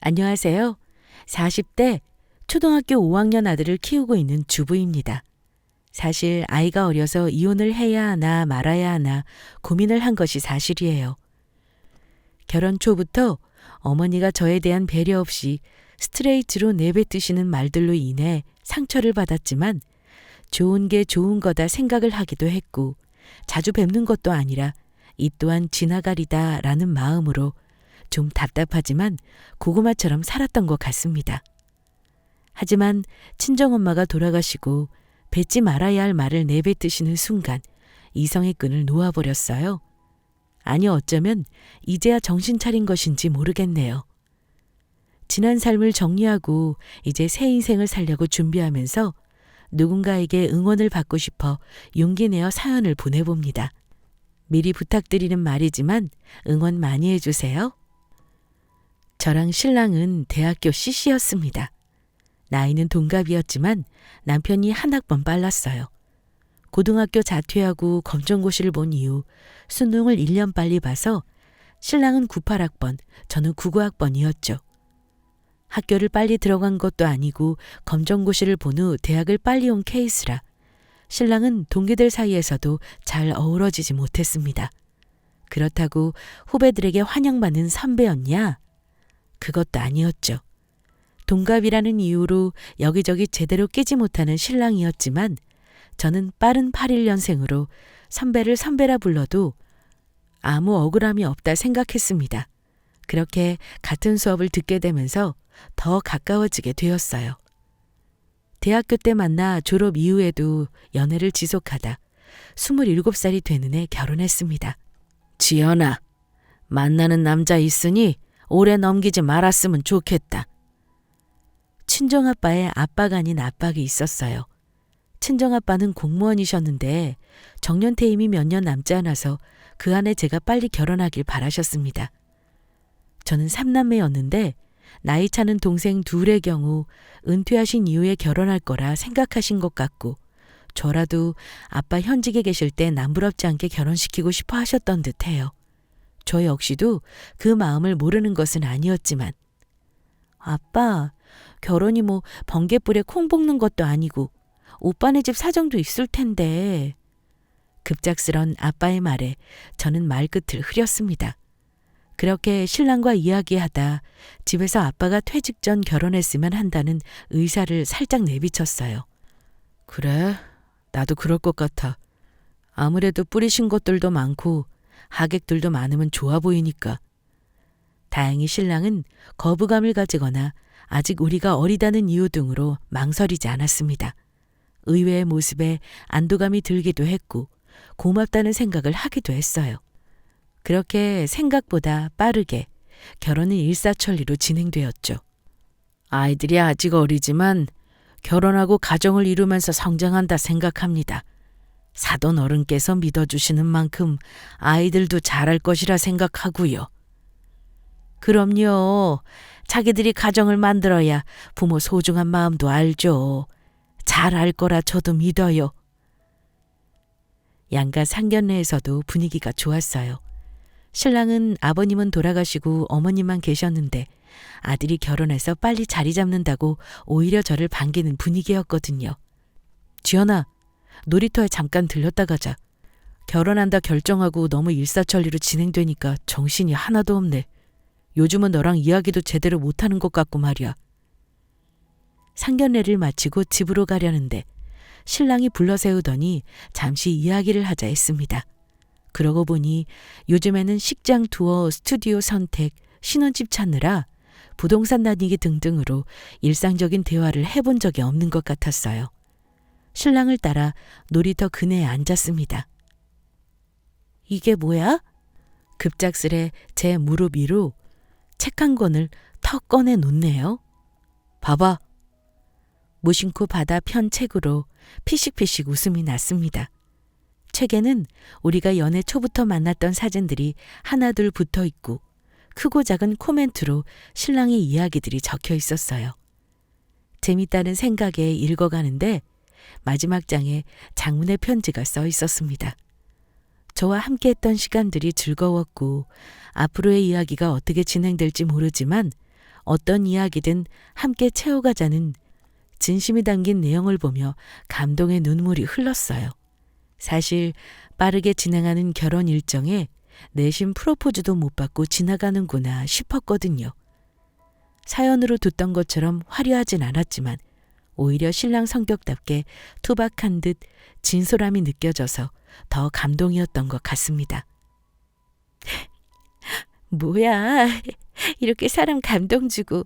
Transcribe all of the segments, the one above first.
안녕하세요. 40대 초등학교 5학년 아들을 키우고 있는 주부입니다. 사실 아이가 어려서 이혼을 해야 하나 말아야 하나 고민을 한 것이 사실이에요. 결혼 초부터 어머니가 저에 대한 배려 없이 스트레이트로 내뱉으시는 말들로 인해 상처를 받았지만 좋은 게 좋은 거다 생각을 하기도 했고 자주 뵙는 것도 아니라 이 또한 지나가리다 라는 마음으로 좀 답답하지만 고구마처럼 살았던 것 같습니다. 하지만 친정엄마가 돌아가시고 뱉지 말아야 할 말을 내뱉으시는 순간 이성의 끈을 놓아버렸어요. 아니 어쩌면 이제야 정신 차린 것인지 모르겠네요. 지난 삶을 정리하고 이제 새 인생을 살려고 준비하면서 누군가에게 응원을 받고 싶어 용기 내어 사연을 보내봅니다. 미리 부탁드리는 말이지만 응원 많이 해주세요. 저랑 신랑은 대학교 CC였습니다. 나이는 동갑이었지만 남편이 한 학번 빨랐어요. 고등학교 자퇴하고 검정고시를 본 이후 수능을 1년 빨리 봐서 신랑은 98학번, 저는 99학번이었죠. 학교를 빨리 들어간 것도 아니고 검정고시를 본 후 대학을 빨리 온 케이스라 신랑은 동기들 사이에서도 잘 어우러지지 못했습니다. 그렇다고 후배들에게 환영받는 선배였냐? 그것도 아니었죠. 동갑이라는 이유로 여기저기 제대로 끼지 못하는 신랑이었지만 저는 빠른 81년생으로 선배를 선배라 불러도 아무 억울함이 없다 생각했습니다. 그렇게 같은 수업을 듣게 되면서 더 가까워지게 되었어요. 대학교 때 만나 졸업 이후에도 연애를 지속하다 27살이 되는 해 결혼했습니다. 지연아, 만나는 남자 있으니 오래 넘기지 말았으면 좋겠다. 친정아빠의 아빠가 아닌 압박이 있었어요. 친정아빠는 공무원이셨는데 정년퇴임이 몇 년 남지 않아서 그 안에 제가 빨리 결혼하길 바라셨습니다. 저는 3남매였는데 나이 차는 동생 둘의 경우 은퇴하신 이후에 결혼할 거라 생각하신 것 같고 저라도 아빠 현직에 계실 때 남부럽지 않게 결혼시키고 싶어 하셨던 듯해요. 저 역시도 그 마음을 모르는 것은 아니었지만 아빠, 결혼이 뭐 번개불에 콩 볶는 것도 아니고 오빠네 집 사정도 있을 텐데. 급작스런 아빠의 말에 저는 말끝을 흐렸습니다. 그렇게 신랑과 이야기하다 집에서 아빠가 퇴직 전 결혼했으면 한다는 의사를 살짝 내비쳤어요. 그래, 나도 그럴 것 같아. 아무래도 뿌리신 것들도 많고 하객들도 많으면 좋아 보이니까. 다행히 신랑은 거부감을 가지거나 아직 우리가 어리다는 이유 등으로 망설이지 않았습니다. 의외의 모습에 안도감이 들기도 했고 고맙다는 생각을 하기도 했어요. 그렇게 생각보다 빠르게 결혼은 일사천리로 진행되었죠. 아이들이 아직 어리지만 결혼하고 가정을 이루면서 성장한다 생각합니다. 사돈 어른께서 믿어주시는 만큼 아이들도 잘할 것이라 생각하고요. 그럼요. 자기들이 가정을 만들어야 부모 소중한 마음도 알죠. 잘할 거라 저도 믿어요. 양가 상견례에서도 분위기가 좋았어요. 신랑은 아버님은 돌아가시고 어머님만 계셨는데 아들이 결혼해서 빨리 자리 잡는다고 오히려 저를 반기는 분위기였거든요. 지연아, 놀이터에 잠깐 들렸다 가자. 결혼한다 결정하고 너무 일사천리로 진행되니까 정신이 하나도 없네. 요즘은 너랑 이야기도 제대로 못하는 것 같고 말이야. 상견례를 마치고 집으로 가려는데 신랑이 불러세우더니 잠시 이야기를 하자 했습니다. 그러고 보니 요즘에는 식장 투어, 스튜디오 선택, 신혼집 찾느라 부동산 다니기 등등으로 일상적인 대화를 해본 적이 없는 것 같았어요. 신랑을 따라 놀이터 그네에 앉았습니다. 이게 뭐야? 급작스레 제 무릎 위로 책 한 권을 턱 꺼내 놓네요. 봐봐. 무심코 받아 편 책으로 피식피식 웃음이 났습니다. 책에는 우리가 연애 초부터 만났던 사진들이 하나둘 붙어 있고 크고 작은 코멘트로 신랑의 이야기들이 적혀 있었어요. 재밌다는 생각에 읽어가는데 마지막 장에 장문의 편지가 써 있었습니다. 저와 함께했던 시간들이 즐거웠고 앞으로의 이야기가 어떻게 진행될지 모르지만 어떤 이야기든 함께 채워가자는 진심이 담긴 내용을 보며 감동의 눈물이 흘렀어요. 사실 빠르게 진행하는 결혼 일정에 내심 프로포즈도 못 받고 지나가는구나 싶었거든요. 사연으로 듣던 것처럼 화려하진 않았지만 오히려 신랑 성격답게 투박한 듯 진솔함이 느껴져서 더 감동이었던 것 같습니다. 뭐야, 이렇게 사람 감동 주고.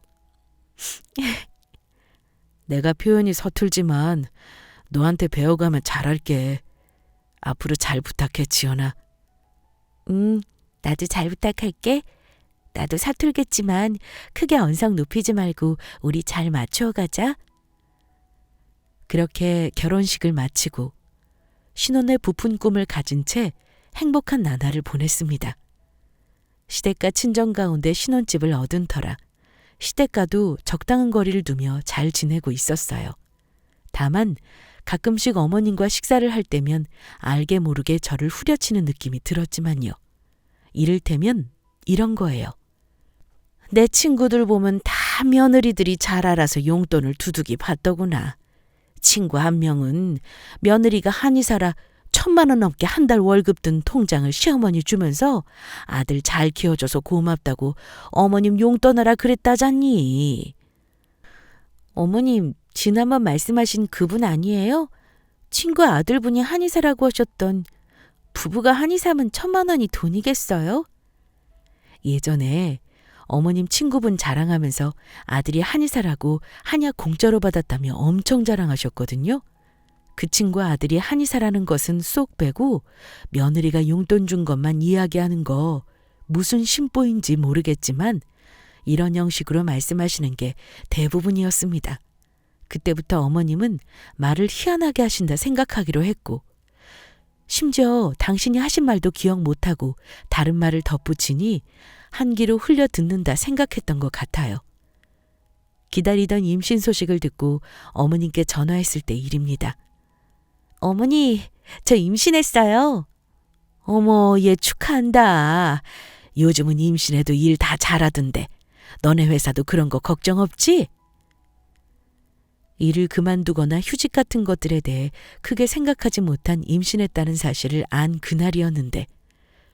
내가 표현이 서툴지만 너한테 배워가면 잘할게. 앞으로 잘 부탁해, 지연아. 나도 잘 부탁할게. 나도 서툴겠지만 크게 언성 높이지 말고 우리 잘 맞추어가자. 그렇게 결혼식을 마치고 신혼의 부푼 꿈을 가진 채 행복한 나날을 보냈습니다. 시댁과 친정 가운데 신혼집을 얻은 터라 시댁과도 적당한 거리를 두며 잘 지내고 있었어요. 다만 가끔씩 어머님과 식사를 할 때면 알게 모르게 저를 후려치는 느낌이 들었지만요. 이를테면 이런 거예요. 내 친구들 보면 다 며느리들이 잘 알아서 용돈을 두둑이 받더구나. 친구 한 명은 며느리가 한의사라 1,000만 원 넘게 한 달 월급 든 통장을 시어머니 주면서 아들 잘 키워줘서 고맙다고 어머님 용돈하라 그랬다잖니. 어머님, 지난번 말씀하신 그분 아니에요? 친구 아들분이 한의사라고 하셨던 부부가 한의사면 1,000만 원이 돈이겠어요? 예전에 어머님 친구분 자랑하면서 아들이 한의사라고 한약 공짜로 받았다며 엄청 자랑하셨거든요. 그 친구 아들이 한의사라는 것은 쏙 빼고 며느리가 용돈 준 것만 이야기하는 거 무슨 심보인지 모르겠지만 이런 형식으로 말씀하시는 게 대부분이었습니다. 그때부터 어머님은 말을 희한하게 하신다 생각하기로 했고 심지어 당신이 하신 말도 기억 못하고 다른 말을 덧붙이니 한 귀로 흘려 듣는다 생각했던 것 같아요. 기다리던 임신 소식을 듣고 어머님께 전화했을 때 일입니다. 어머니, 저 임신했어요. 어머, 얘 축하한다. 요즘은 임신해도 일 다 잘하던데. 너네 회사도 그런 거 걱정 없지? 일을 그만두거나 휴직 같은 것들에 대해 크게 생각하지 못한 임신했다는 사실을 안 그날이었는데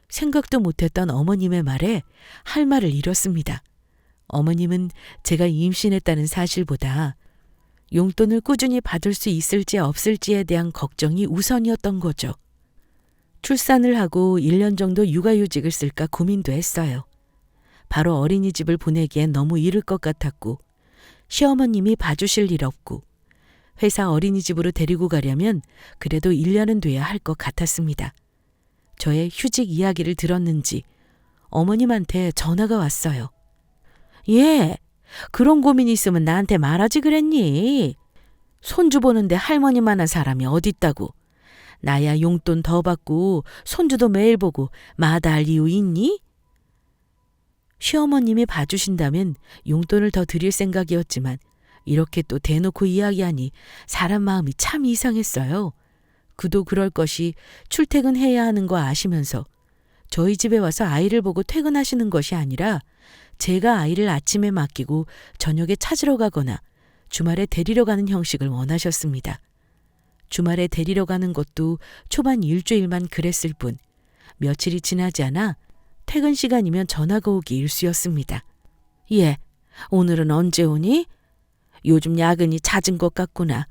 생각도 못했던 어머님의 말에 할 말을 잃었습니다. 어머님은 제가 임신했다는 사실보다 용돈을 꾸준히 받을 수 있을지 없을지에 대한 걱정이 우선이었던 거죠. 출산을 하고 1년 정도 육아휴직을 쓸까 고민도 했어요. 바로 어린이집을 보내기엔 너무 이를 것 같았고 시어머님이 봐주실 일 없고 회사 어린이집으로 데리고 가려면 그래도 1년은 돼야 할 것 같았습니다. 저의 휴직 이야기를 들었는지 어머님한테 전화가 왔어요. 예, 그런 고민이 있으면 나한테 말하지 그랬니? 손주 보는데 할머니만한 사람이 어딨다고. 나야 용돈 더 받고 손주도 매일 보고 마다할 이유 있니? 시어머님이 봐주신다면 용돈을 더 드릴 생각이었지만 이렇게 또 대놓고 이야기하니 사람 마음이 참 이상했어요. 그도 그럴 것이 출퇴근해야 하는 거 아시면서 저희 집에 와서 아이를 보고 퇴근하시는 것이 아니라 제가 아이를 아침에 맡기고 저녁에 찾으러 가거나 주말에 데리러 가는 형식을 원하셨습니다. 주말에 데리러 가는 것도 초반 일주일만 그랬을 뿐 며칠이 지나지 않아 퇴근 시간이면 전화가 오기 일쑤였습니다. 예, 오늘은 언제 오니? 요즘 야근이 잦은 것 같구나.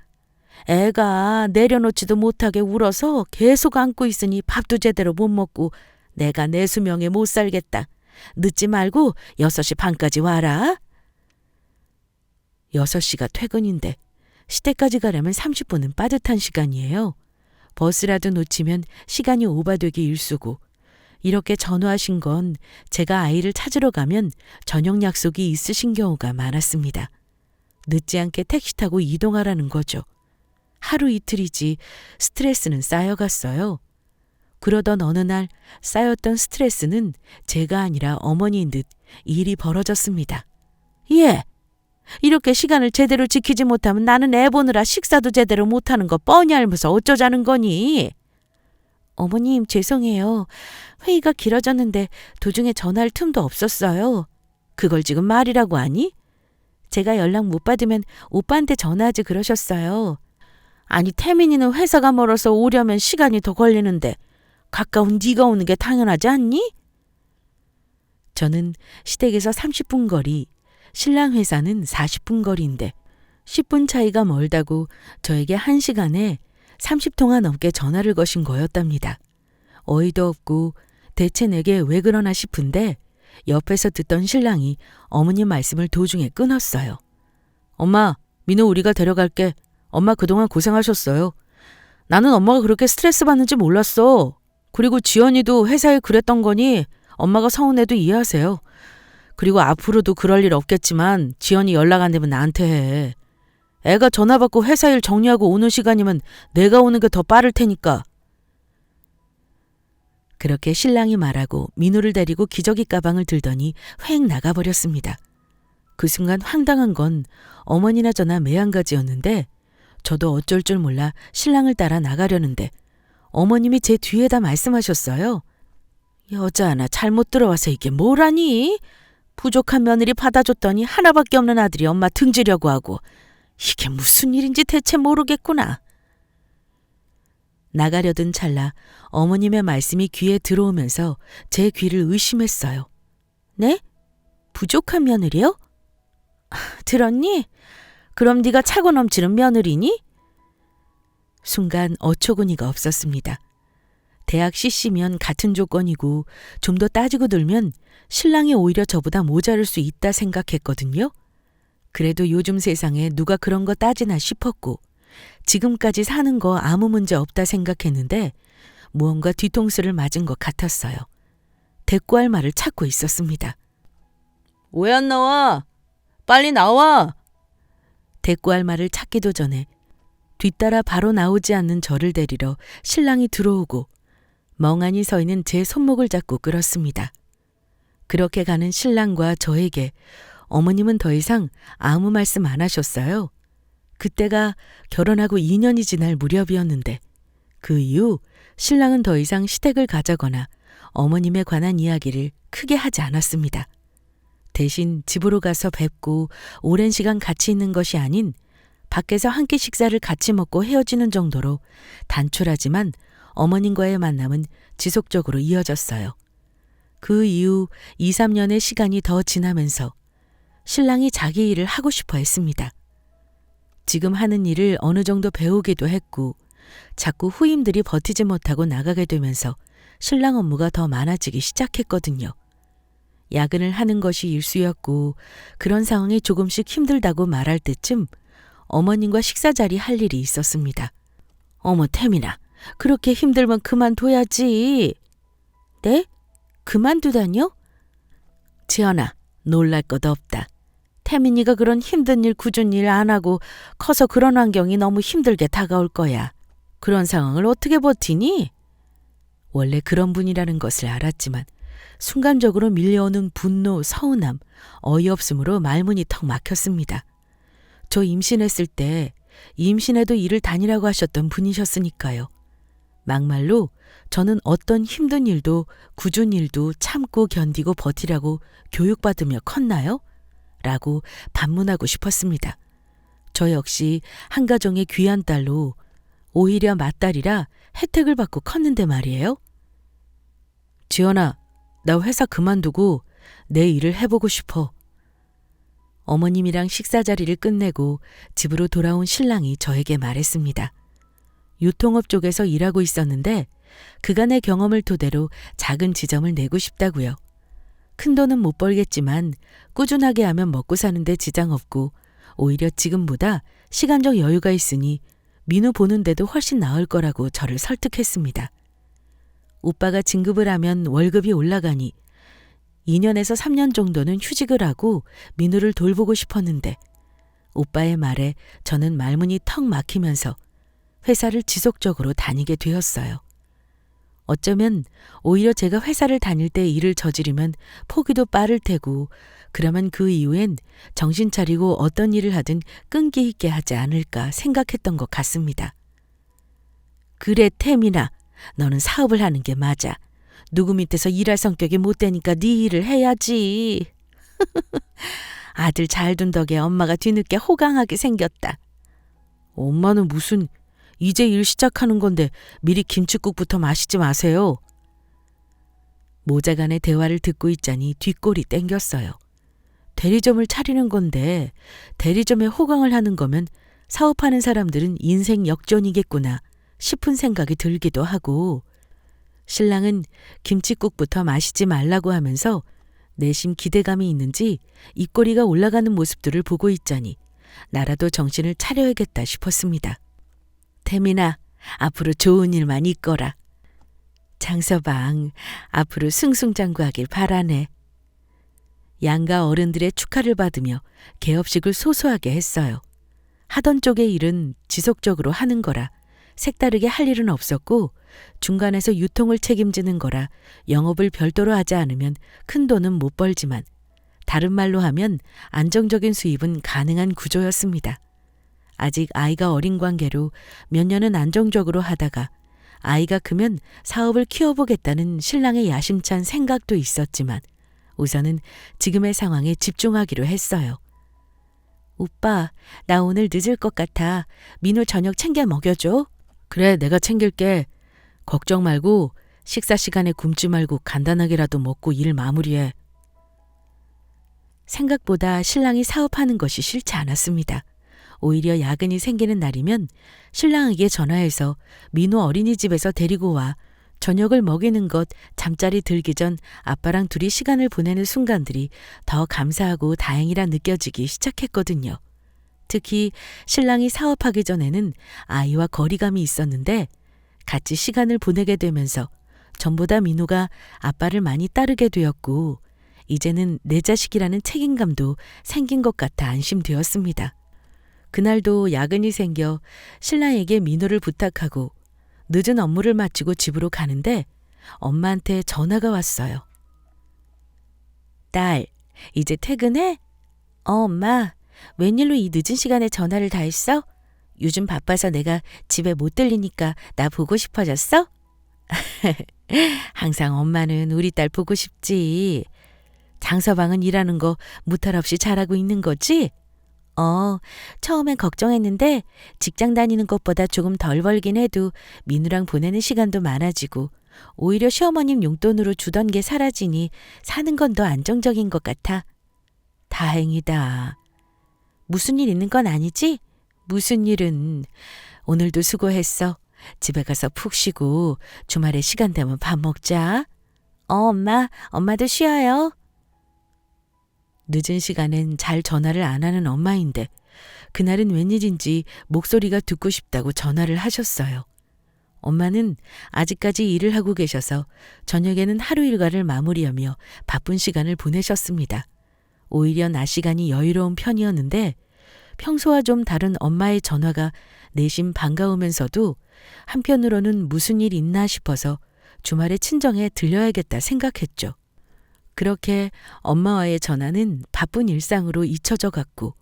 애가 내려놓지도 못하게 울어서 계속 안고 있으니 밥도 제대로 못 먹고 내가 내 수명에 못 살겠다. 늦지 말고 6시 반까지 와라. 6시가 퇴근인데 시댁까지 가려면 30분은 빠듯한 시간이에요. 버스라도 놓치면 시간이 오바되기 일쑤고 이렇게 전화하신 건 제가 아이를 찾으러 가면 저녁 약속이 있으신 경우가 많았습니다. 늦지 않게 택시 타고 이동하라는 거죠. 하루 이틀이지 스트레스는 쌓여갔어요. 그러던 어느 날 쌓였던 스트레스는 제가 아니라 어머니인 듯 일이 벌어졌습니다. 예, 이렇게 시간을 제대로 지키지 못하면 나는 애 보느라 식사도 제대로 못하는 거 뻔히 알면서 어쩌자는 거니? 어머님, 죄송해요. 회의가 길어졌는데 도중에 전화할 틈도 없었어요. 그걸 지금 말이라고 하니? 제가 연락 못 받으면 오빠한테 전화하지 그러셨어요. 아니 태민이는 회사가 멀어서 오려면 시간이 더 걸리는데 가까운 네가 오는 게 당연하지 않니? 저는 시댁에서 30분 거리, 신랑 회사는 40분 거리인데 10분 차이가 멀다고 저에게 1시간에 30통화 넘게 전화를 거신 거였답니다. 어이도 없고 대체 내게 왜 그러나 싶은데 옆에서 듣던 신랑이 어머님 말씀을 도중에 끊었어요. 엄마, 민우 우리가 데려갈게. 엄마 그동안 고생하셨어요. 나는 엄마가 그렇게 스트레스 받는지 몰랐어. 그리고 지연이도 회사에 그랬던 거니 엄마가 서운해도 이해하세요. 그리고 앞으로도 그럴 일 없겠지만 지연이 연락 안 되면 나한테 해. 애가 전화 받고 회사 일 정리하고 오는 시간이면 내가 오는 게 더 빠를 테니까. 그렇게 신랑이 말하고 민우를 데리고 기저귀 가방을 들더니 휙 나가버렸습니다. 그 순간 황당한 건 어머니나 저나 매한가지였는데 저도 어쩔 줄 몰라 신랑을 따라 나가려는데 어머님이 제 뒤에다 말씀하셨어요. 여자 하나 잘못 들어와서 이게 뭐라니? 부족한 며느리 받아줬더니 하나밖에 없는 아들이 엄마 등지려고 하고 이게 무슨 일인지 대체 모르겠구나. 나가려던 찰나 어머님의 말씀이 귀에 들어오면서 제 귀를 의심했어요. 네? 부족한 며느리요? 들었니? 그럼 네가 차고 넘치는 며느리니? 순간 어처구니가 없었습니다. 대학 CC면 같은 조건이고 좀 더 따지고 들면 신랑이 오히려 저보다 모자랄 수 있다 생각했거든요. 그래도 요즘 세상에 누가 그런 거 따지나 싶었고 지금까지 사는 거 아무 문제 없다 생각했는데 무언가 뒤통수를 맞은 것 같았어요. 대꾸할 말을 찾고 있었습니다. 왜 안 나와? 빨리 나와! 대꾸할 말을 찾기도 전에 뒤따라 바로 나오지 않는 저를 데리러 신랑이 들어오고 멍하니 서 있는 제 손목을 잡고 끌었습니다. 그렇게 가는 신랑과 저에게 어머님은 더 이상 아무 말씀 안 하셨어요. 그때가 결혼하고 2년이 지날 무렵이었는데 그 이후 신랑은 더 이상 시댁을 가자거나 어머님에 관한 이야기를 크게 하지 않았습니다. 대신 집으로 가서 뵙고 오랜 시간 같이 있는 것이 아닌 밖에서 한 끼 식사를 같이 먹고 헤어지는 정도로 단촐하지만 어머님과의 만남은 지속적으로 이어졌어요. 그 이후 2, 3년의 시간이 더 지나면서 신랑이 자기 일을 하고 싶어 했습니다. 지금 하는 일을 어느 정도 배우기도 했고 자꾸 후임들이 버티지 못하고 나가게 되면서 신랑 업무가 더 많아지기 시작했거든요. 야근을 하는 것이 일쑤였고 그런 상황이 조금씩 힘들다고 말할 때쯤 어머님과 식사 자리 할 일이 있었습니다. 어머 태민아, 그렇게 힘들면 그만둬야지. 네? 그만두다뇨? 지연아, 놀랄 것 없다. 태민이가 그런 힘든 일 굳은 일 안 하고 커서 그런 환경이 너무 힘들게 다가올 거야. 그런 상황을 어떻게 버티니? 원래 그런 분이라는 것을 알았지만 순간적으로 밀려오는 분노, 서운함, 어이없음으로 말문이 턱 막혔습니다. 저 임신했을 때 임신해도 일을 다니라고 하셨던 분이셨으니까요. 막말로 저는 어떤 힘든 일도 굳은 일도 참고 견디고 버티라고 교육받으며 컸나요? 라고 반문하고 싶었습니다. 저 역시 한 가정의 귀한 딸로 오히려 맏딸이라 혜택을 받고 컸는데 말이에요. 지연아, 나 회사 그만두고 내 일을 해보고 싶어. 어머님이랑 식사 자리를 끝내고 집으로 돌아온 신랑이 저에게 말했습니다. 유통업 쪽에서 일하고 있었는데 그간의 경험을 토대로 작은 지점을 내고 싶다고요. 큰 돈은 못 벌겠지만 꾸준하게 하면 먹고 사는데 지장 없고 오히려 지금보다 시간적 여유가 있으니 민우 보는데도 훨씬 나을 거라고 저를 설득했습니다. 오빠가 진급을 하면 월급이 올라가니 2년에서 3년 정도는 휴직을 하고 민우를 돌보고 싶었는데 오빠의 말에 저는 말문이 턱 막히면서 회사를 지속적으로 다니게 되었어요. 어쩌면 오히려 제가 회사를 다닐 때 일을 저지르면 포기도 빠를 테고 그러면 그 이후엔 정신 차리고 어떤 일을 하든 끈기 있게 하지 않을까 생각했던 것 같습니다. 그래 태민아, 너는 사업을 하는 게 맞아. 누구 밑에서 일할 성격이 못 되니까 네 일을 해야지. 아들 잘 둔 덕에 엄마가 뒤늦게 호강하게 생겼다. 엄마는 무슨 이제 일 시작하는 건데 미리 김칫국부터 마시지 마세요. 모자 간의 대화를 듣고 있자니 뒷골이 땡겼어요. 대리점을 차리는 건데 대리점에 호강을 하는 거면 사업하는 사람들은 인생 역전이겠구나 싶은 생각이 들기도 하고 신랑은 김칫국부터 마시지 말라고 하면서 내심 기대감이 있는지 입꼬리가 올라가는 모습들을 보고 있자니 나라도 정신을 차려야겠다 싶었습니다. 태민아, 앞으로 좋은 일만 있거라. 장서방, 앞으로 승승장구하길 바라네. 양가 어른들의 축하를 받으며 개업식을 소소하게 했어요. 하던 쪽의 일은 지속적으로 하는 거라 색다르게 할 일은 없었고 중간에서 유통을 책임지는 거라 영업을 별도로 하지 않으면 큰 돈은 못 벌지만 다른 말로 하면 안정적인 수입은 가능한 구조였습니다. 아직 아이가 어린 관계로 몇 년은 안정적으로 하다가 아이가 크면 사업을 키워보겠다는 신랑의 야심찬 생각도 있었지만 우선은 지금의 상황에 집중하기로 했어요. 오빠, 나 오늘 늦을 것 같아. 민우 저녁 챙겨 먹여줘. 그래, 내가 챙길게. 걱정 말고 식사 시간에 굶지 말고 간단하게라도 먹고 일 마무리해. 생각보다 신랑이 사업하는 것이 싫지 않았습니다. 오히려 야근이 생기는 날이면 신랑에게 전화해서 민우 어린이집에서 데리고 와 저녁을 먹이는 것 잠자리 들기 전 아빠랑 둘이 시간을 보내는 순간들이 더 감사하고 다행이라 느껴지기 시작했거든요. 특히 신랑이 사업하기 전에는 아이와 거리감이 있었는데 같이 시간을 보내게 되면서 전보다 민우가 아빠를 많이 따르게 되었고 이제는 내 자식이라는 책임감도 생긴 것 같아 안심되었습니다. 그날도 야근이 생겨 신랑에게 민우를 부탁하고 늦은 업무를 마치고 집으로 가는데 엄마한테 전화가 왔어요. 딸, 이제 퇴근해? 엄마. 웬일로 이 늦은 시간에 전화를 다 했어? 요즘 바빠서 내가 집에 못 들리니까 나 보고 싶어졌어? 항상 엄마는 우리 딸 보고 싶지. 장서방은 일하는 거 무탈 없이 잘하고 있는 거지? 처음엔 걱정했는데 직장 다니는 것보다 조금 덜 벌긴 해도 민우랑 보내는 시간도 많아지고 오히려 시어머님 용돈으로 주던 게 사라지니 사는 건 더 안정적인 것 같아. 다행이다. 무슨 일 있는 건 아니지? 무슨 일은. 오늘도 수고했어. 집에 가서 푹 쉬고 주말에 시간 되면 밥 먹자. 엄마, 엄마도 쉬어요. 늦은 시간엔 잘 전화를 안 하는 엄마인데 그날은 웬일인지 목소리가 듣고 싶다고 전화를 하셨어요. 엄마는 아직까지 일을 하고 계셔서 저녁에는 하루 일과를 마무리하며 바쁜 시간을 보내셨습니다. 오히려 낮 시간이 여유로운 편이었는데 평소와 좀 다른 엄마의 전화가 내심 반가우면서도 한편으로는 무슨 일 있나 싶어서 주말에 친정에 들려야겠다 생각했죠. 그렇게 엄마와의 전화는 바쁜 일상으로 잊혀져 갔고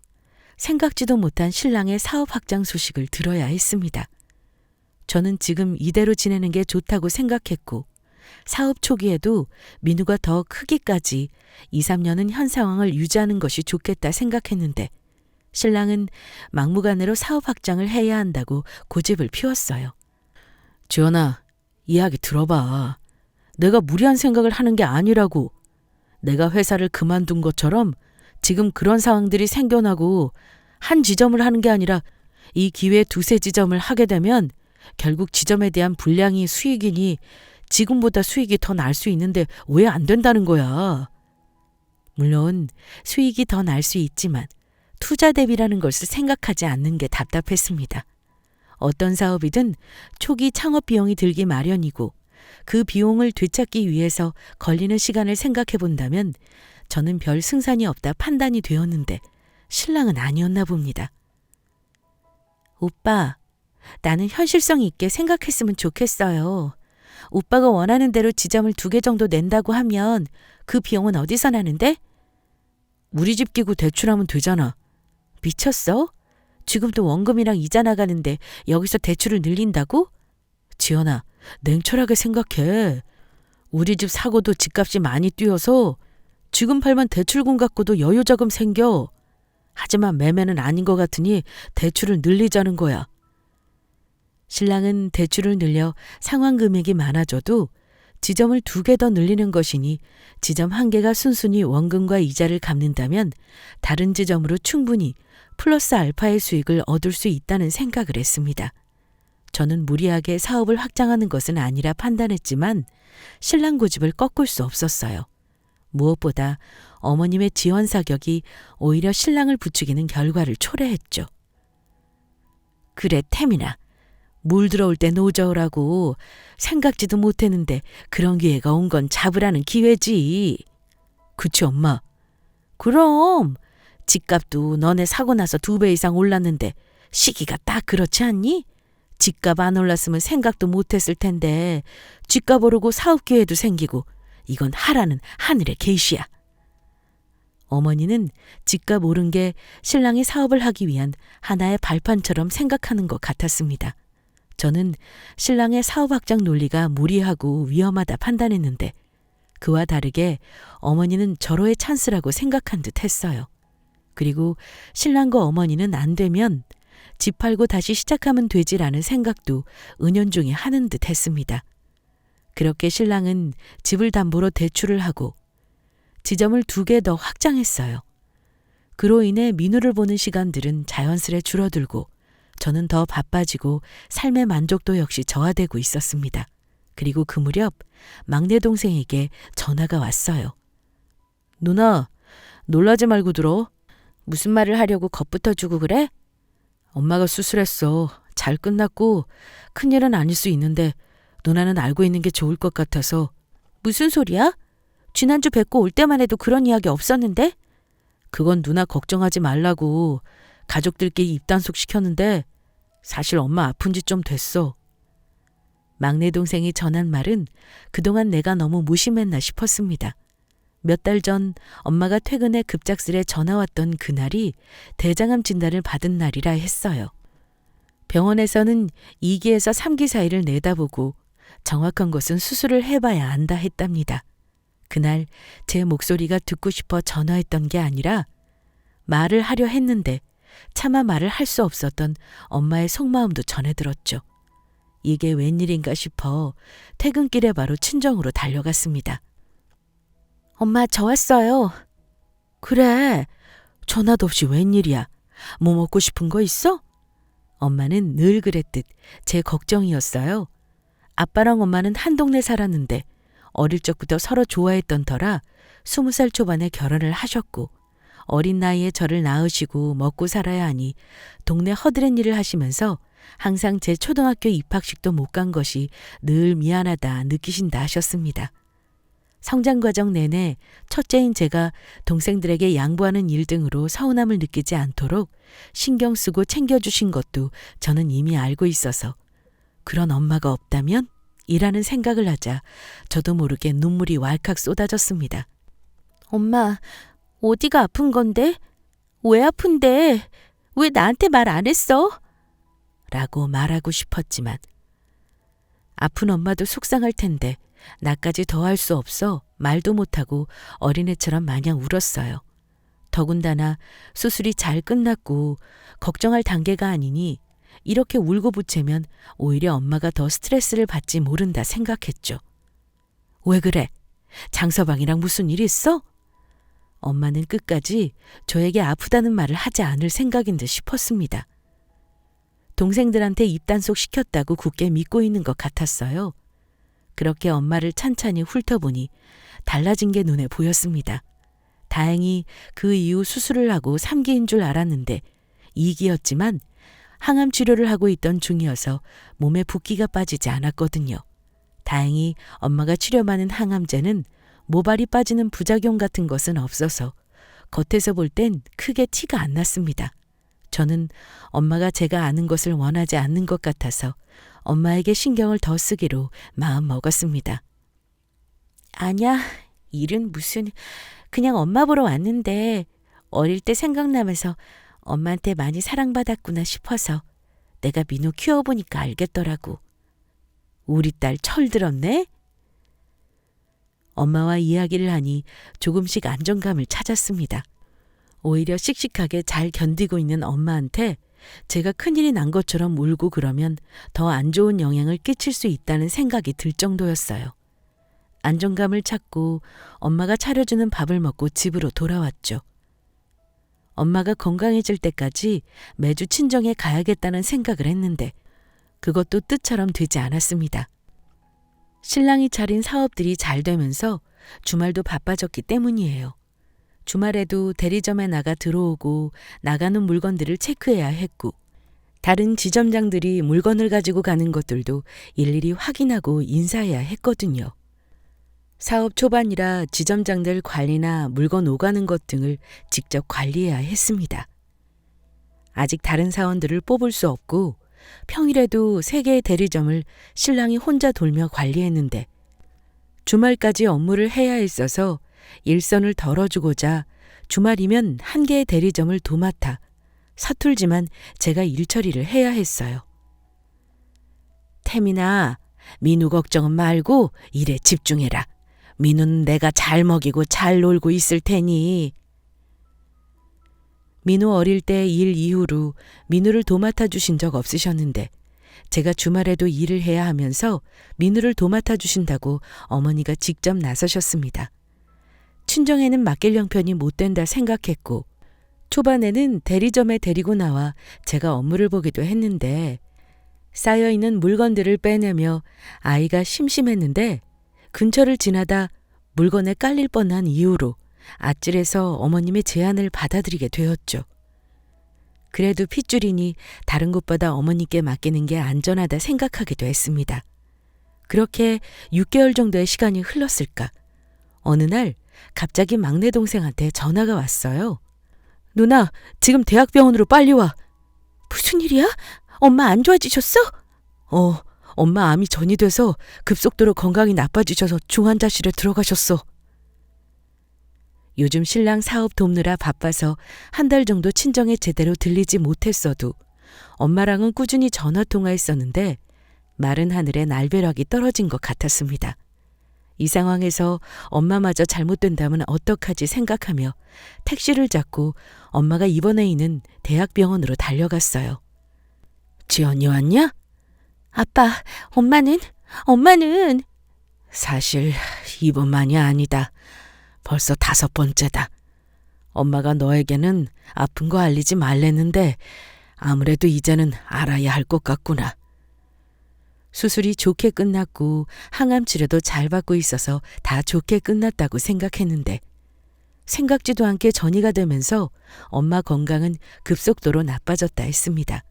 생각지도 못한 신랑의 사업 확장 소식을 들어야 했습니다. 저는 지금 이대로 지내는 게 좋다고 생각했고 사업 초기에도 민우가 더 크기까지 2, 3년은 현 상황을 유지하는 것이 좋겠다 생각했는데 신랑은 막무가내로 사업 확장을 해야 한다고 고집을 피웠어요. 지연아, 이야기 들어봐. 내가 무리한 생각을 하는 게 아니라고. 내가 회사를 그만둔 것처럼 지금 그런 상황들이 생겨나고 한 지점을 하는 게 아니라 이 기회에 두세 지점을 하게 되면 결국 지점에 대한 분량이 수익이니 지금보다 수익이 더 날 수 있는데 왜 안 된다는 거야. 물론 수익이 더 날 수 있지만 투자 대비라는 것을 생각하지 않는 게 답답했습니다. 어떤 사업이든 초기 창업 비용이 들기 마련이고 그 비용을 되찾기 위해서 걸리는 시간을 생각해 본다면 저는 별 승산이 없다 판단이 되었는데 신랑은 아니었나 봅니다. 오빠, 나는 현실성 있게 생각했으면 좋겠어요. 오빠가 원하는 대로 지점을 2개 정도 낸다고 하면 그 비용은 어디서 나는데? 우리 집 끼고 대출하면 되잖아. 미쳤어? 지금도 원금이랑 이자 나가는데 여기서 대출을 늘린다고? 지연아, 냉철하게 생각해. 우리 집 사고도 집값이 많이 뛰어서 지금 팔면 대출금 갖고도 여유자금 생겨. 하지만 매매는 아닌 것 같으니 대출을 늘리자는 거야. 신랑은 대출을 늘려 상환 금액이 많아져도 지점을 2개 더 늘리는 것이니 지점 1개가 순순히 원금과 이자를 갚는다면 다른 지점으로 충분히 플러스 알파의 수익을 얻을 수 있다는 생각을 했습니다. 저는 무리하게 사업을 확장하는 것은 아니라 판단했지만 신랑 고집을 꺾을 수 없었어요. 무엇보다 어머님의 지원 사격이 오히려 신랑을 부추기는 결과를 초래했죠. 그래, 태민아. 물 들어올 때 노저으라고. 생각지도 못했는데 그런 기회가 온 건 잡으라는 기회지. 그치, 엄마? 그럼 집값도 너네 사고 나서 2배 이상 올랐는데 시기가 딱 그렇지 않니? 집값 안 올랐으면 생각도 못했을 텐데 집값 오르고 사업 기회도 생기고 이건 하라는 하늘의 계시야. 어머니는 집값 오른 게 신랑이 사업을 하기 위한 하나의 발판처럼 생각하는 것 같았습니다. 저는 신랑의 사업 확장 논리가 무리하고 위험하다 판단했는데 그와 다르게 어머니는 절호의 찬스라고 생각한 듯 했어요. 그리고 신랑과 어머니는 안 되면 집 팔고 다시 시작하면 되지라는 생각도 은연중에 하는 듯 했습니다. 그렇게 신랑은 집을 담보로 대출을 하고 지점을 2개 더 확장했어요. 그로 인해 민우를 보는 시간들은 자연스레 줄어들고 저는 더 바빠지고 삶의 만족도 역시 저하되고 있었습니다. 그리고 그 무렵 막내 동생에게 전화가 왔어요. 누나, 놀라지 말고 들어. 무슨 말을 하려고 겁부터 주고 그래? 엄마가 수술했어. 잘 끝났고 큰일은 아닐 수 있는데 누나는 알고 있는 게 좋을 것 같아서. 무슨 소리야? 지난주 뵙고 올 때만 해도 그런 이야기 없었는데? 그건 누나 걱정하지 말라고 가족들끼리 입단속 시켰는데 사실 엄마 아픈 지 좀 됐어. 막내 동생이 전한 말은 그동안 내가 너무 무심했나 싶었습니다. 몇 달 전 엄마가 퇴근에 급작스레 전화 왔던 그날이 대장암 진단을 받은 날이라 했어요. 병원에서는 2기에서 3기 사이를 내다보고 정확한 것은 수술을 해봐야 안다 했답니다. 그날 제 목소리가 듣고 싶어 전화했던 게 아니라 말을 하려 했는데 차마 말을 할 수 없었던 엄마의 속마음도 전해들었죠. 이게 웬일인가 싶어 퇴근길에 바로 친정으로 달려갔습니다. 엄마, 저 왔어요. 그래, 전화도 없이 웬일이야. 뭐 먹고 싶은 거 있어? 엄마는 늘 그랬듯 제 걱정이었어요. 아빠랑 엄마는 한 동네 살았는데 어릴 적부터 서로 좋아했던 터라 20살 초반에 결혼을 하셨고 어린 나이에 저를 낳으시고 먹고 살아야 하니 동네 허드렛 일을 하시면서 항상 제 초등학교 입학식도 못 간 것이 늘 미안하다 느끼신다 하셨습니다. 성장 과정 내내 첫째인 제가 동생들에게 양보하는 일 등으로 서운함을 느끼지 않도록 신경 쓰고 챙겨주신 것도 저는 이미 알고 있어서 그런 엄마가 없다면? 이라는 생각을 하자 저도 모르게 눈물이 왈칵 쏟아졌습니다. 엄마, 어디가 아픈 건데? 왜 아픈데? 왜 나한테 말 안 했어? 라고 말하고 싶었지만 아픈 엄마도 속상할 텐데 나까지 더할 수 없어 말도 못하고 어린애처럼 마냥 울었어요. 더군다나 수술이 잘 끝났고 걱정할 단계가 아니니 이렇게 울고 부채면 오히려 엄마가 더 스트레스를 받지 모른다 생각했죠. 왜 그래? 장서방이랑 무슨 일 있어? 엄마는 끝까지 저에게 아프다는 말을 하지 않을 생각인 듯 싶었습니다. 동생들한테 입단속 시켰다고 굳게 믿고 있는 것 같았어요. 그렇게 엄마를 찬찬히 훑어보니 달라진 게 눈에 보였습니다. 다행히 그 이후 수술을 하고 3기인 줄 알았는데 2기였지만 항암 치료를 하고 있던 중이어서 몸에 붓기가 빠지지 않았거든요. 다행히 엄마가 치료받는 항암제는 모발이 빠지는 부작용 같은 것은 없어서 겉에서 볼 땐 크게 티가 안 났습니다. 저는 엄마가 제가 아는 것을 원하지 않는 것 같아서 엄마에게 신경을 더 쓰기로 마음 먹었습니다. 아냐, 일은 무슨, 그냥 엄마 보러 왔는데 어릴 때 생각나면서 엄마한테 많이 사랑받았구나 싶어서 내가 민우 키워보니까 알겠더라고. 우리 딸 철들었네? 엄마와 이야기를 하니 조금씩 안정감을 찾았습니다. 오히려 씩씩하게 잘 견디고 있는 엄마한테 제가 큰일이 난 것처럼 울고 그러면 더 안 좋은 영향을 끼칠 수 있다는 생각이 들 정도였어요. 안정감을 찾고 엄마가 차려주는 밥을 먹고 집으로 돌아왔죠. 엄마가 건강해질 때까지 매주 친정에 가야겠다는 생각을 했는데 그것도 뜻처럼 되지 않았습니다. 신랑이 차린 사업들이 잘 되면서 주말도 바빠졌기 때문이에요. 주말에도 대리점에 나가 들어오고 나가는 물건들을 체크해야 했고 다른 지점장들이 물건을 가지고 가는 것들도 일일이 확인하고 인사해야 했거든요. 사업 초반이라 지점장들 관리나 물건 오가는 것 등을 직접 관리해야 했습니다. 아직 다른 사원들을 뽑을 수 없고 평일에도 3개의 대리점을 신랑이 혼자 돌며 관리했는데 주말까지 업무를 해야 했어서 일선을 덜어주고자 주말이면 1개의 대리점을 도맡아 서툴지만 제가 일 처리를 해야 했어요. 태민아, 민우 걱정은 말고 일에 집중해라. 민우는 내가 잘 먹이고 잘 놀고 있을 테니. 민우 어릴 때 일 이후로 민우를 도맡아 주신 적 없으셨는데 제가 주말에도 일을 해야 하면서 민우를 도맡아 주신다고 어머니가 직접 나서셨습니다. 친정에는 맡길 형편이 못 된다 생각했고 초반에는 대리점에 데리고 나와 제가 업무를 보기도 했는데 쌓여있는 물건들을 빼내며 아이가 심심했는데 근처를 지나다 물건에 깔릴 뻔한 이유로 아찔해서 어머님의 제안을 받아들이게 되었죠. 그래도 핏줄이니 다른 곳보다 어머니께 맡기는 게 안전하다 생각하기도 했습니다. 그렇게 6개월 정도의 시간이 흘렀을까. 어느 날 갑자기 막내 동생한테 전화가 왔어요. 누나, 지금 대학병원으로 빨리 와. 무슨 일이야? 엄마 안 좋아지셨어? 엄마 암이 전이돼서 급속도로 건강이 나빠지셔서 중환자실에 들어가셨어. 요즘 신랑 사업 돕느라 바빠서 1달 정도 친정에 제대로 들리지 못했어도 엄마랑은 꾸준히 전화통화했었는데 마른 하늘에 날벼락이 떨어진 것 같았습니다. 이 상황에서 엄마마저 잘못된다면 어떡하지 생각하며 택시를 잡고 엄마가 입원해 있는 대학병원으로 달려갔어요. 지연이 왔냐? 아빠, 엄마는? 사실 이번만이 아니다. 벌써 5번째다. 엄마가 너에게는 아픈 거 알리지 말랬는데 아무래도 이제는 알아야 할 것 같구나. 수술이 좋게 끝났고 항암 치료도 잘 받고 있어서 다 좋게 끝났다고 생각했는데 생각지도 않게 전이가 되면서 엄마 건강은 급속도로 나빠졌다 했습니다.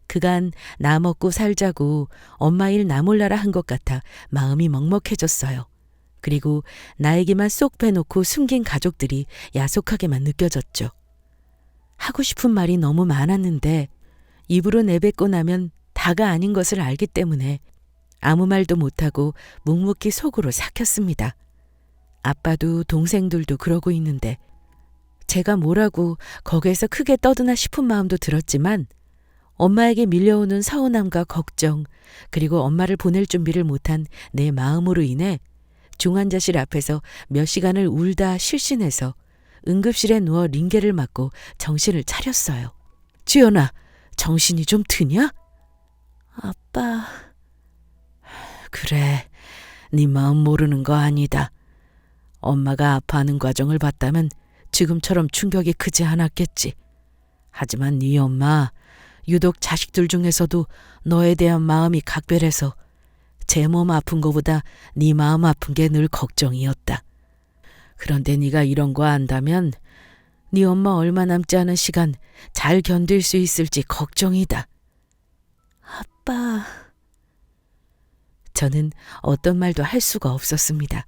그간 나 먹고 살자고 엄마 일 나 몰라라 한 것 같아 마음이 먹먹해졌어요. 그리고 나에게만 쏙 빼놓고 숨긴 가족들이 야속하게만 느껴졌죠. 하고 싶은 말이 너무 많았는데 입으로 내뱉고 나면 다가 아닌 것을 알기 때문에 아무 말도 못하고 묵묵히 속으로 삭혔습니다. 아빠도 동생들도 그러고 있는데 제가 뭐라고 거기에서 크게 떠드나 싶은 마음도 들었지만 엄마에게 밀려오는 서운함과 걱정 그리고 엄마를 보낼 준비를 못한 내 마음으로 인해 중환자실 앞에서 몇 시간을 울다 실신해서 응급실에 누워 링겔을 맞고 정신을 차렸어요. 지연아, 정신이 좀 드냐? 아빠... 그래, 네 마음 모르는 거 아니다. 엄마가 아파하는 과정을 봤다면 지금처럼 충격이 크지 않았겠지. 하지만 네 엄마, 유독 자식들 중에서도 너에 대한 마음이 각별해서 제 몸 아픈 거보다 네 마음 아픈 게 늘 걱정이었다. 그런데 네가 이런 거 안다면 네 엄마 얼마 남지 않은 시간 잘 견딜 수 있을지 걱정이다. 아빠... 저는 어떤 말도 할 수가 없었습니다.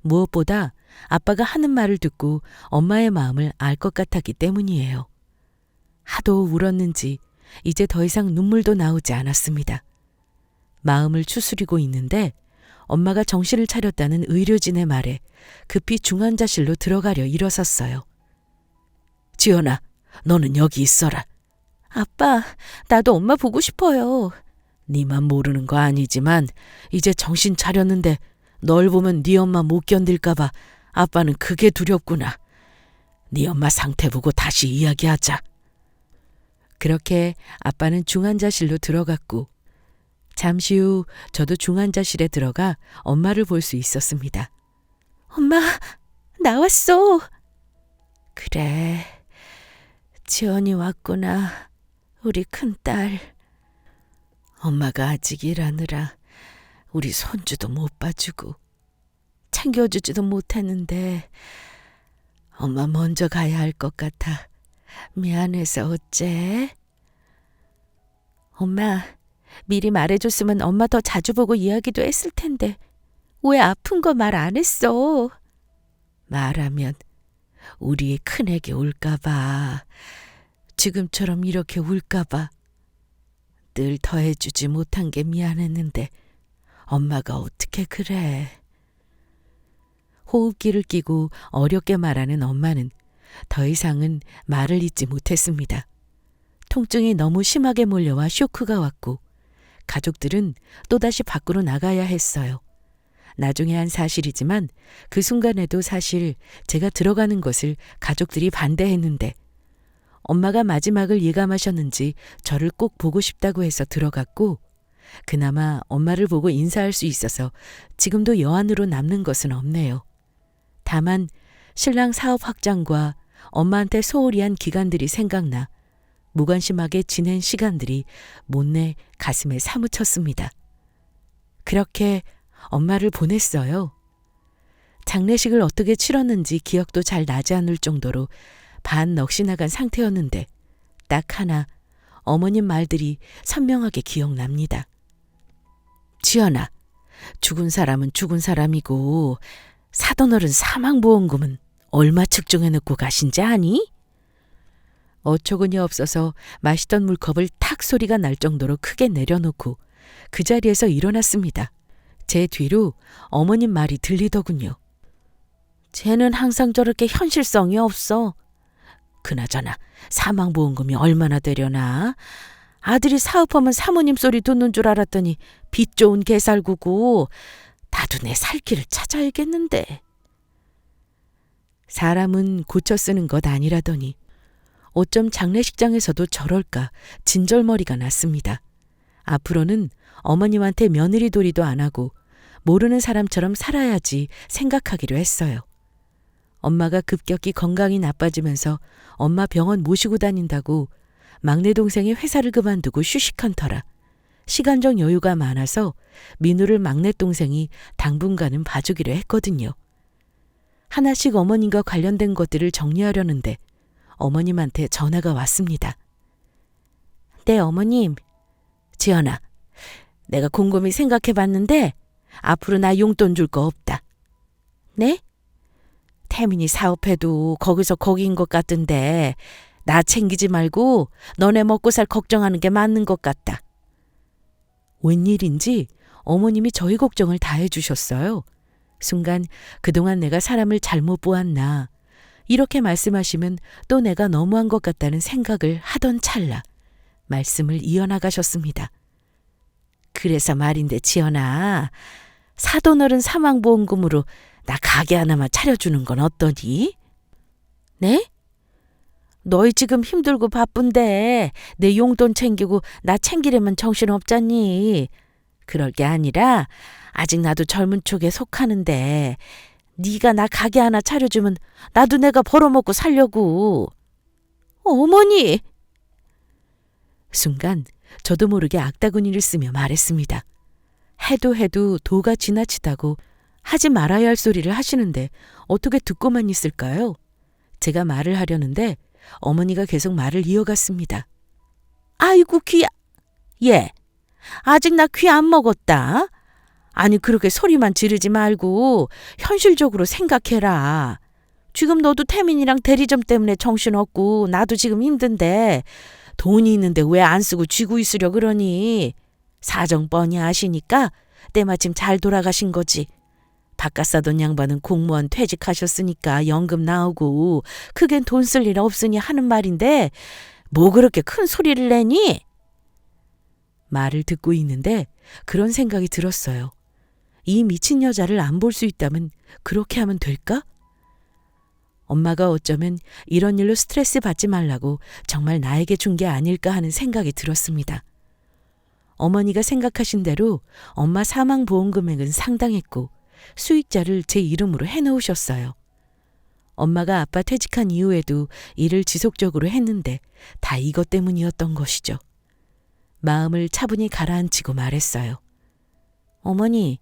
무엇보다 아빠가 하는 말을 듣고 엄마의 마음을 알 것 같았기 때문이에요. 하도 울었는지 이제 더 이상 눈물도 나오지 않았습니다. 마음을 추스리고 있는데 엄마가 정신을 차렸다는 의료진의 말에 급히 중환자실로 들어가려 일어섰어요. 지연아, 너는 여기 있어라. 아빠, 나도 엄마 보고 싶어요. 네만 모르는 거 아니지만 이제 정신 차렸는데 널 보면 네 엄마 못 견딜까봐 아빠는 그게 두렵구나. 네 엄마 상태 보고 다시 이야기하자. 그렇게 아빠는 중환자실로 들어갔고 잠시 후 저도 중환자실에 들어가 엄마를 볼 수 있었습니다. 엄마, 나왔어. 그래, 지연이 왔구나. 우리 큰딸. 엄마가 아직 일하느라 우리 손주도 못 봐주고 챙겨주지도 못했는데 엄마 먼저 가야 할 것 같아. 미안해서 어째? 엄마, 미리 말해줬으면 엄마 더 자주 보고 이야기도 했을 텐데 왜 아픈 거 말 안 했어? 말하면 우리 큰애기 울까봐, 지금처럼 이렇게 울까봐 늘 더해주지 못한 게 미안했는데 엄마가 어떻게 그래. 호흡기를 끼고 어렵게 말하는 엄마는 더 이상은 말을 잇지 못했습니다. 통증이 너무 심하게 몰려와 쇼크가 왔고 가족들은 또다시 밖으로 나가야 했어요. 나중에 한 사실이지만 그 순간에도 사실 제가 들어가는 것을 가족들이 반대했는데 엄마가 마지막을 예감하셨는지 저를 꼭 보고 싶다고 해서 들어갔고 그나마 엄마를 보고 인사할 수 있어서 지금도 여한으로 남는 것은 없네요. 다만 신랑 사업 확장과 엄마한테 소홀히 한 기간들이 생각나 무관심하게 지낸 시간들이 못내 가슴에 사무쳤습니다. 그렇게 엄마를 보냈어요. 장례식을 어떻게 치렀는지 기억도 잘 나지 않을 정도로 반 넋이 나간 상태였는데 딱 하나 어머님 말들이 선명하게 기억납니다. 지연아, 죽은 사람은 죽은 사람이고 사돈어른 사망보험금은 얼마 측정해놓고 가신지 아니? 어처구니 없어서 마시던 물컵을 탁 소리가 날 정도로 크게 내려놓고 그 자리에서 일어났습니다. 제 뒤로 어머님 말이 들리더군요. 쟤는 항상 저렇게 현실성이 없어. 그나저나 사망보험금이 얼마나 되려나? 아들이 사업하면 사모님 소리 듣는 줄 알았더니 빚 좋은 개살구고 나도 내 살 길을 찾아야겠는데. 사람은 고쳐 쓰는 것 아니라더니 어쩜 장례식장에서도 저럴까 진절머리가 났습니다. 앞으로는 어머님한테 며느리 도리도 안 하고 모르는 사람처럼 살아야지 생각하기로 했어요. 엄마가 급격히 건강이 나빠지면서 엄마 병원 모시고 다닌다고 막내 동생이 회사를 그만두고 휴식한 터라 시간적 여유가 많아서 민우를 막내 동생이 당분간은 봐주기로 했거든요. 하나씩 어머님과 관련된 것들을 정리하려는데 어머님한테 전화가 왔습니다. 네, 어머님. 지연아, 내가 곰곰이 생각해봤는데 앞으로 나 용돈 줄 거 없다. 네? 태민이 사업해도 거기서 거기인 것 같은데 나 챙기지 말고 너네 먹고 살 걱정하는 게 맞는 것 같다. 웬일인지 어머님이 저희 걱정을 다 해주셨어요. 순간 그동안 내가 사람을 잘못 보았나 이렇게 말씀하시면 또 내가 너무한 것 같다는 생각을 하던 찰나 말씀을 이어나가셨습니다. 그래서 말인데 지연아, 사돈어른 사망보험금으로 나 가게 하나만 차려주는 건 어떠니? 네? 너희 지금 힘들고 바쁜데 내 용돈 챙기고 나 챙기려면 정신없잖니. 그럴 게 아니라 아직 나도 젊은 쪽에 속하는데 네가 나 가게 하나 차려주면 나도 내가 벌어먹고 살려고. 어머니! 순간 저도 모르게 악다구니를 쓰며 말했습니다. 해도 도가 지나치다고 하지 말아야 할 소리를 하시는데 어떻게 듣고만 있을까요? 제가 말을 하려는데 어머니가 계속 말을 이어갔습니다. 아이고 귀야. 예, 아직 나 귀 안 먹었다. 아니 그렇게 소리만 지르지 말고 현실적으로 생각해라. 지금 너도 태민이랑 대리점 때문에 정신없고 나도 지금 힘든데 돈이 있는데 왜 안 쓰고 쥐고 있으려 그러니. 사정 뻔히 아시니까 때마침 잘 돌아가신 거지. 바깥 사돈 양반은 공무원 퇴직하셨으니까 연금 나오고 크겐 돈 쓸 일 없으니 하는 말인데 뭐 그렇게 큰 소리를 내니? 말을 듣고 있는데 그런 생각이 들었어요. 이 미친 여자를 안 볼 수 있다면 그렇게 하면 될까? 엄마가 어쩌면 이런 일로 스트레스 받지 말라고 정말 나에게 준 게 아닐까 하는 생각이 들었습니다. 어머니가 생각하신 대로 엄마 사망 보험 금액은 상당했고 수익자를 제 이름으로 해놓으셨어요. 엄마가 아빠 퇴직한 이후에도 일을 지속적으로 했는데 다 이것 때문이었던 것이죠. 마음을 차분히 가라앉히고 말했어요. 어머니,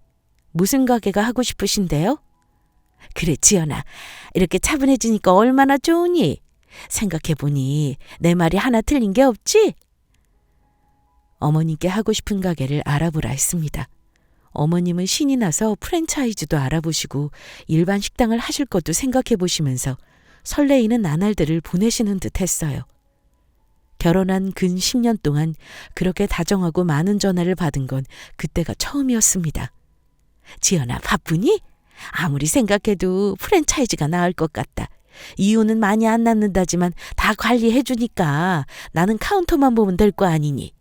무슨 가게가 하고 싶으신데요? 그래, 지연아. 이렇게 차분해지니까 얼마나 좋으니? 생각해보니 내 말이 하나 틀린 게 없지? 어머님께 하고 싶은 가게를 알아보라 했습니다. 어머님은 신이 나서 프랜차이즈도 알아보시고 일반 식당을 하실 것도 생각해 보시면서 설레이는 나날들을 보내시는 듯 했어요. 결혼한 근 10년 동안 그렇게 다정하고 많은 전화를 받은 건 그때가 처음이었습니다. 지연아, 바쁘니? 아무리 생각해도 프랜차이즈가 나을 것 같다. 이유는 많이 안 낳는다지만 다 관리해 주니까 나는 카운터만 보면 될 거 아니니.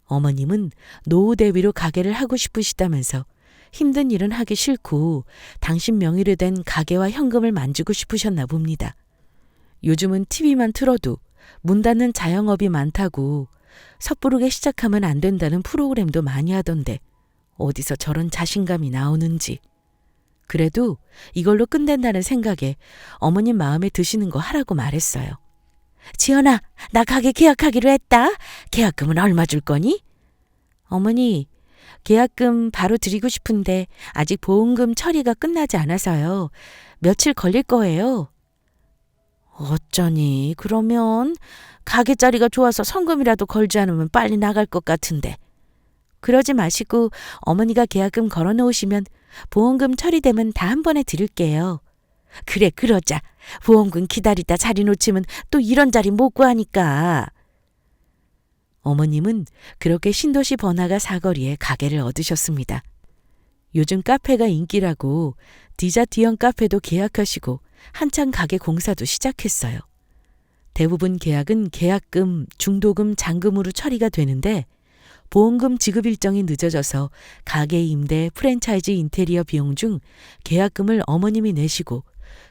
어머님은 노후 대비로 가게를 하고 싶으시다면서 힘든 일은 하기 싫고 당신 명의로 된 가게와 현금을 만지고 싶으셨나 봅니다. 요즘은 TV만 틀어도 문 닫는 자영업이 많다고 섣부르게 시작하면 안 된다는 프로그램도 많이 하던데 어디서 저런 자신감이 나오는지. 그래도 이걸로 끝낸다는 생각에 어머님 마음에 드시는 거 하라고 말했어요. 지연아, 나 가게 계약하기로 했다. 계약금은 얼마 줄 거니? 어머니, 계약금 바로 드리고 싶은데 아직 보험금 처리가 끝나지 않아서요. 며칠 걸릴 거예요. 어쩌니, 그러면 가게 자리가 좋아서 성금이라도 걸지 않으면 빨리 나갈 것 같은데. 그러지 마시고 어머니가 계약금 걸어놓으시면 보험금 처리되면 다 한 번에 드릴게요. 그래, 그러자. 보험금 기다리다 자리 놓치면 또 이런 자리 못 구하니까. 어머님은 그렇게 신도시 번화가 사거리에 가게를 얻으셨습니다. 요즘 카페가 인기라고 디저트형 카페도 계약하시고 한창 가게 공사도 시작했어요. 대부분 계약은 계약금, 중도금, 잔금으로 처리가 되는데 보험금 지급 일정이 늦어져서 가게 임대, 프랜차이즈 인테리어 비용 중 계약금을 어머님이 내시고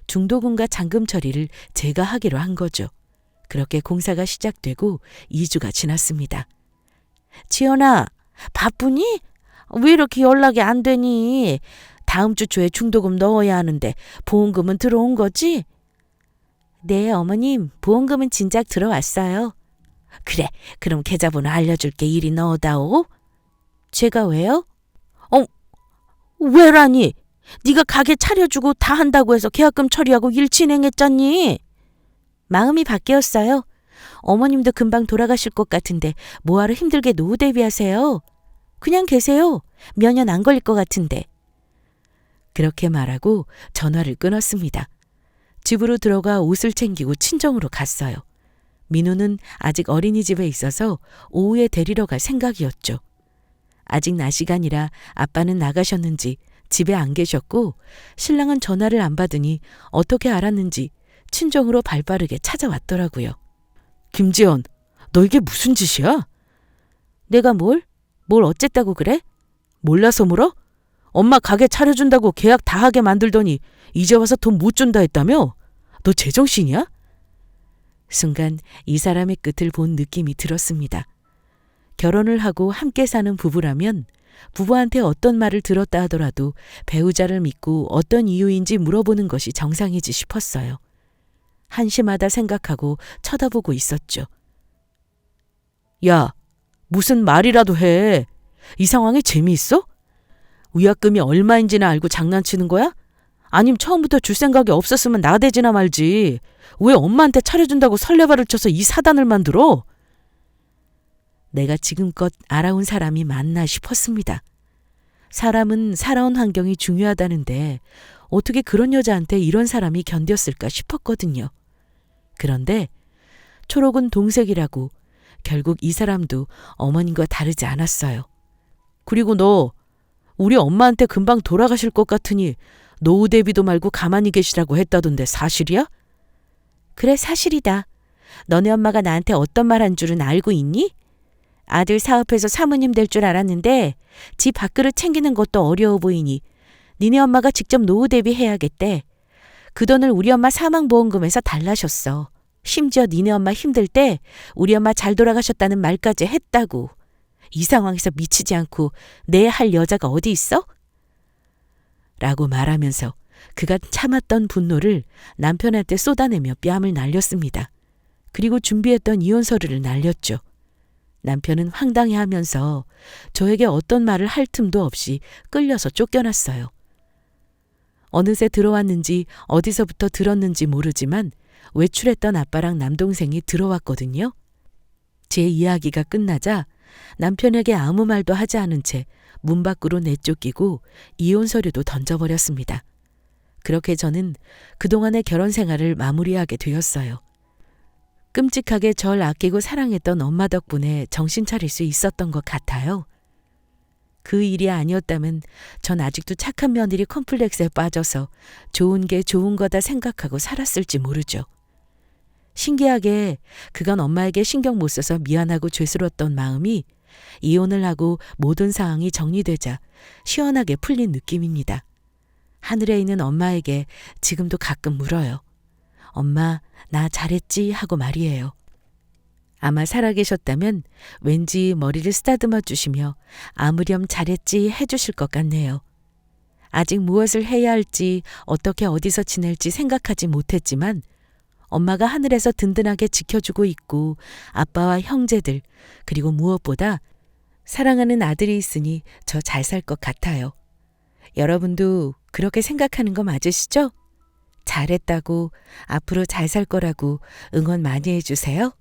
중도금과 잔금 처리를 제가 하기로 한 거죠. 그렇게 공사가 시작되고 2주가 지났습니다. 지연아, 바쁘니? 왜 이렇게 연락이 안 되니? 다음 주 초에 중도금 넣어야 하는데 보험금은 들어온 거지? 네, 어머님, 보험금은 진작 들어왔어요. 그래, 그럼 계좌번호 알려줄게. 이리 넣어다오. 제가 왜요? 왜라니? 네가 가게 차려주고 다 한다고 해서 계약금 처리하고 일 진행했잖니. 마음이 바뀌었어요. 어머님도 금방 돌아가실 것 같은데 뭐하러 힘들게 노후 대비하세요. 그냥 계세요. 몇 년 안 걸릴 것 같은데. 그렇게 말하고 전화를 끊었습니다. 집으로 들어가 옷을 챙기고 친정으로 갔어요. 민우는 아직 어린이집에 있어서 오후에 데리러 갈 생각이었죠. 아직 낮 시간이라 아빠는 나가셨는지 집에 안 계셨고 신랑은 전화를 안 받으니 어떻게 알았는지 친정으로 발빠르게 찾아왔더라고요. 김지연, 너 이게 무슨 짓이야? 내가 뭘 어쨌다고 그래? 몰라서 물어? 엄마 가게 차려준다고 계약 다 하게 만들더니 이제 와서 돈 못 준다 했다며? 너 제정신이야? 순간 이 사람의 끝을 본 느낌이 들었습니다. 결혼을 하고 함께 사는 부부라면 부부한테 어떤 말을 들었다 하더라도 배우자를 믿고 어떤 이유인지 물어보는 것이 정상이지 싶었어요. 한심하다 생각하고 쳐다보고 있었죠. 야, 무슨 말이라도 해. 이 상황에 재미있어? 위약금이 얼마인지나 알고 장난치는 거야? 아님 처음부터 줄 생각이 없었으면 나대지나 말지. 왜 엄마한테 차려준다고 설레발을 쳐서 이 사단을 만들어? 내가 지금껏 알아온 사람이 맞나 싶었습니다. 사람은 살아온 환경이 중요하다는데 어떻게 그런 여자한테 이런 사람이 견뎠을까 싶었거든요. 그런데 초록은 동색이라고 결국 이 사람도 어머님과 다르지 않았어요. 그리고 너 우리 엄마한테 금방 돌아가실 것 같으니 노후 대비도 말고 가만히 계시라고 했다던데 사실이야? 그래, 사실이다. 너네 엄마가 나한테 어떤 말 한 줄은 알고 있니? 아들 사업해서 사모님 될 줄 알았는데 집 밥그릇 챙기는 것도 어려워 보이니 니네 엄마가 직접 노후 대비해야겠대. 그 돈을 우리 엄마 사망보험금에서 달라셨어. 심지어 니네 엄마 힘들 때 우리 엄마 잘 돌아가셨다는 말까지 했다고. 이 상황에서 미치지 않고 내 할 여자가 어디 있어? 라고 말하면서 그가 참았던 분노를 남편한테 쏟아내며 뺨을 날렸습니다. 그리고 준비했던 이혼 서류를 날렸죠. 남편은 황당해하면서 저에게 어떤 말을 할 틈도 없이 끌려서 쫓겨났어요. 어느새 들어왔는지 어디서부터 들었는지 모르지만 외출했던 아빠랑 남동생이 들어왔거든요. 제 이야기가 끝나자 남편에게 아무 말도 하지 않은 채 문 밖으로 내쫓기고 이혼 서류도 던져버렸습니다. 그렇게 저는 그동안의 결혼 생활을 마무리하게 되었어요. 끔찍하게 절 아끼고 사랑했던 엄마 덕분에 정신 차릴 수 있었던 것 같아요. 그 일이 아니었다면 전 아직도 착한 며느리 컴플렉스에 빠져서 좋은 게 좋은 거다 생각하고 살았을지 모르죠. 신기하게 그건 엄마에게 신경 못 써서 미안하고 죄스러웠던 마음이 이혼을 하고 모든 상황이 정리되자 시원하게 풀린 느낌입니다. 하늘에 있는 엄마에게 지금도 가끔 물어요. 엄마, 나 잘했지? 하고 말이에요. 아마 살아계셨다면 왠지 머리를 쓰다듬어 주시며 아무렴 잘했지 해주실 것 같네요. 아직 무엇을 해야 할지 어떻게 어디서 지낼지 생각하지 못했지만 엄마가 하늘에서 든든하게 지켜주고 있고 아빠와 형제들 그리고 무엇보다 사랑하는 아들이 있으니 저 잘 살 것 같아요. 여러분도 그렇게 생각하는 거 맞으시죠? 잘했다고 앞으로 잘 살 거라고 응원 많이 해주세요.